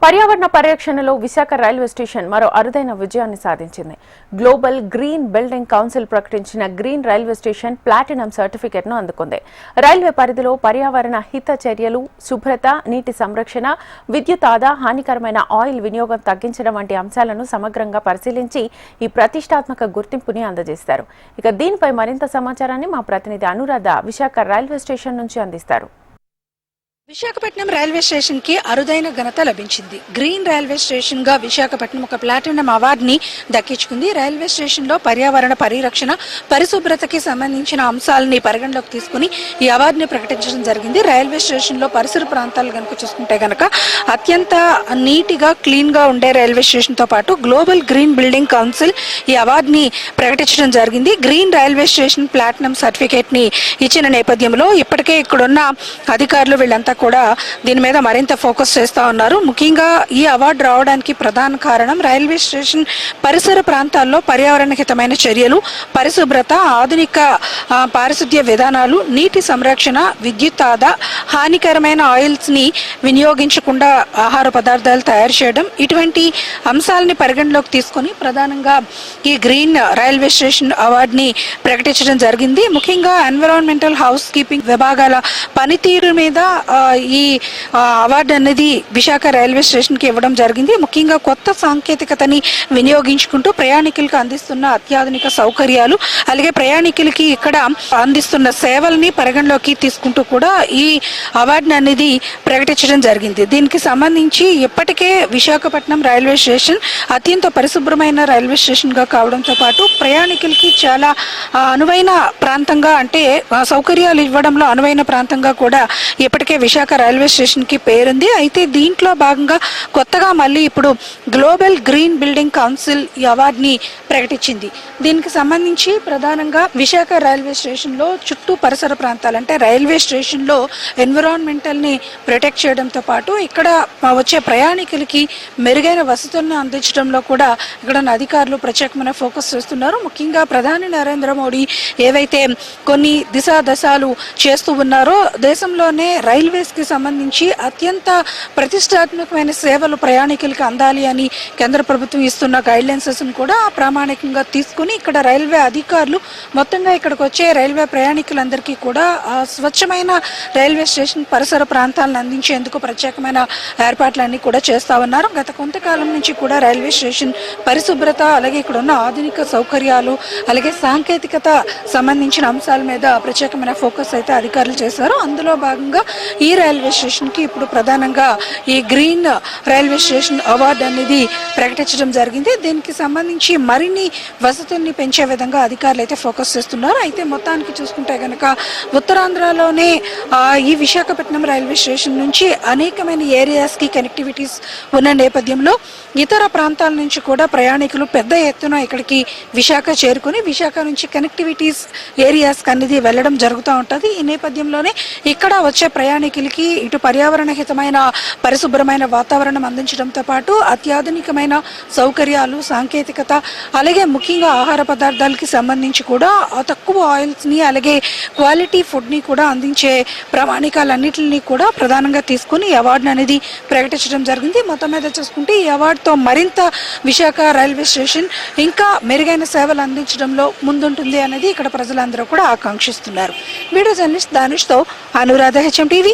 పర్యావరణ పరిరక్షణలో Visakha railway station మరో అరుదైన విజయాన్ని సాధించింది. గ్లోబల్ గ్రీన్ బిల్డింగ్ కౌన్సిల్ ప్రకటించిన గ్రీన్ రైల్వే స్టేషన్ ప్లాటినం సర్టిఫికెట్ను అందుకుంది. రైల్వే పరిధిలో పర్యావరణ హిత చర్యలు, శుభ్రత, నీటి సంరక్షణ, విద్యుత్ ఆదా, హానికరమైన ఆయిల్ వినియోగం తగ్గించడం వంటి అంశాలను సమగ్రంగా పరిశీలించి ఈ ప్రతిష్టాత్మక గుర్తింపుని అందజేస్తారు. ఇక దీనిపై మరింత సమాచారాన్ని మా ప్రతినిధి అనురాధ విశాఖ రైల్వే స్టేషన్ నుంచి అందిస్తారు. విశాఖపట్నం రైల్వే స్టేషన్ కి అరుదైన ఘనత లభించింది. గ్రీన్ రైల్వే స్టేషన్ గా విశాఖపట్నం ఒక ప్లాటినం అవార్డుని దక్కించుకుంది. రైల్వే స్టేషన్ లో పర్యావరణ పరిరక్షణ, పరిశుభ్రతకి సంబంధించిన అంశాలని పరిగణలోకి తీసుకుని ఈ అవార్డుని ప్రకటించడం జరిగింది. రైల్వే స్టేషన్ లో పరిసర ప్రాంతాలు కనుక చూసుకుంటే గనక అత్యంత నీటిగా, క్లీన్ గా ఉండే రైల్వే స్టేషన్ తో పాటు గ్లోబల్ గ్రీన్ బిల్డింగ్ కౌన్సిల్ ఈ అవార్డుని ప్రకటించడం జరిగింది. Green railway station platinum certificate ని ఇచ్చిన నేపథ్యంలో ఇప్పటికే ఇక్కడున్న అధికారులు వీళ్ళంతా కూడా దీని మీద మరింత ఫోకస్ చేస్తా ఉన్నారు. ముఖ్యంగా ఈ అవార్డు రావడానికి ప్రధాన కారణం రైల్వే స్టేషన్ పరిసర ప్రాంతాల్లో పర్యావరణ హితమైన చర్యలు, పరిశుభ్రత, ఆధునిక పారిశుద్ధ్య విధానాలు, నీటి సంరక్షణ, విద్యుత్ ఆదా, హానికరమైన ఆయిల్స్ ని వినియోగించకుండా ఆహార పదార్థాలు తయారు చేయడం, ఇటువంటి అంశాలని పరిగణలోకి తీసుకొని ప్రధానంగా ఈ గ్రీన్ రైల్వే స్టేషన్ అవార్డుని ప్రకటించడం జరిగింది. ముఖ్యంగా ఎన్విరాన్మెంటల్ హౌస్ కీపింగ్ విభాగాల పనితీరు మీద ఈ అవార్డు అనేది విశాఖ రైల్వే స్టేషన్ కి ఇవ్వడం జరిగింది. ముఖ్యంగా కొత్త సాంకేతికతని వినియోగించుకుంటూ ప్రయాణికులకు అందిస్తున్న అత్యాధునిక సౌకర్యాలు, అలాగే ప్రయాణికులకి ఇక్కడ అందిస్తున్న సేవల్ని పరిగణలోకి తీసుకుంటూ కూడా ఈ అవార్డుని అనేది ప్రకటించడం జరిగింది. దీనికి సంబంధించి ఇప్పటికే విశాఖపట్నం రైల్వే స్టేషన్ అత్యంత పరిశుభ్రమైన రైల్వే స్టేషన్ గా కావడంతో పాటు ప్రయాణికులకి చాలా అనువైన ప్రాంతంగా, అంటే సౌకర్యాలు ఇవ్వడంలో అనువైన ప్రాంతంగా కూడా ఇప్పటికే విశాఖ రైల్వే స్టేషన్ కి పేరుంది. అయితే దీంట్లో భాగంగా కొత్తగా మళ్ళీ ఇప్పుడు గ్లోబల్ గ్రీన్ బిల్డింగ్ కౌన్సిల్ ఈ అవార్డుని ప్రకటించింది. దీనికి సంబంధించి ప్రధానంగా విశాఖ రైల్వే స్టేషన్ లో చుట్టూ పరిసర ప్రాంతాలు, అంటే రైల్వే స్టేషన్ లో ఎన్విరాన్మెంటల్ ని ప్రొటెక్ట్ చేయడంతో పాటు ఇక్కడ వచ్చే ప్రయాణికులకి మెరుగైన వసతులను అందించడంలో కూడా ఇక్కడ అధికారులు ప్రత్యేకమైన ఫోకస్ చేస్తున్నారు. ముఖ్యంగా ప్రధాని నరేంద్ర మోడీ ఏవైతే కొన్ని దిశాదశాలు చేస్తూ ఉన్నారో, దేశంలోనే రైల్వేస్ కి సంబంధించి అత్యంత ప్రతిష్టాత్మకమైన సేవలు ప్రయాణికులకు అందాలి అని కేంద్ర ప్రభుత్వం ఇస్తున్న గైడ్లైన్స్ కూడా ప్రామాణికంగా తీసుకుని ఇక్కడ రైల్వే అధికారులు మొత్తంగా ఇక్కడికి వచ్చే రైల్వే ప్రయాణికులందరికీ కూడా స్వచ్ఛమైన రైల్వే స్టేషన్ పరిసర ప్రాంతాలను అందించేందుకు ప్రత్యేకమైన ఏర్పాట్లన్నీ కూడా చేస్తా ఉన్నారు. గత కొంతకాలం నుంచి కూడా రైల్వే స్టేషన్ పరిశుభ్రత, అలాగే ఇక్కడ ఉన్న ఆధునిక సౌకర్యాలు, అలాగే సాంకేతికత సంబంధించిన అంశాల మీద ప్రత్యేకమైన ఫోకస్ అయితే అధికారులు చేశారు. అందులో భాగంగా ఈ రైల్వే స్టేషన్ కి ఇప్పుడు ప్రధానంగా ఈ గ్రీన్ రైల్వే స్టేషన్ అవార్డు అనేది ప్రకటించడం జరిగింది. దీనికి సంబంధించి మరిన్ని వసతుల్ని పెంచే విధంగా అధికారులు అయితే ఫోకస్ చేస్తున్నారు. అయితే మొత్తానికి చూసుకుంటే గనక ఉత్తరాంధ్రలోనే ఈ విశాఖపట్నం రైల్వే స్టేషన్ నుంచి అనేకమైన ఏరియాస్ కి కనెక్టివిటీస్ ఉన్న నేపథ్యంలో ఇతర ప్రాంతాల నుంచి కూడా ప్రయాణికులు పెద్ద ఎత్తున ఇక్కడికి విశాఖ చేరుకుని విశాఖ నుంచి కనెక్టివిటీస్ ఏరియాస్ అనేది వెళ్ళడం జరుగుతూ ఉంటుంది. ఈ నేపథ్యంలోనే ఇక్కడ వచ్చే ప్రయాణికులకి ఇటు పర్యావరణ హితమైన పరిశుభ్రమైన వాతావరణం అందించడంతో పాటు అత్యాధునికమైన సౌకర్యాలు, సాంకేతికత, అలాగే ముఖ్యంగా ఆహార పదార్థాలకి సంబంధించి కూడా తక్కువ ఆయిల్స్ ని, అలాగే క్వాలిటీ ఫుడ్ ని కూడా అందించే ప్రామాణికాలన్నింటినీ కూడా ప్రధానంగా తీసుకుని ఈ అవార్డు అనేది ప్రకటించడం జరిగింది. మొత్తం మీద చూసుకుంటే ఈ అవార్డుతో మరింత విశాఖ రైల్వే స్టేషన్ ఇంకా మెరుగైన సేవలు అందించడంలో ముందుంటుంది అనేది ఇక్కడ ప్రజలందరూ కూడా ఆకాంక్షిస్తున్నారు. వీడియో జర్నలిస్ట్ దానిష్తో అనురాధ, HM TV.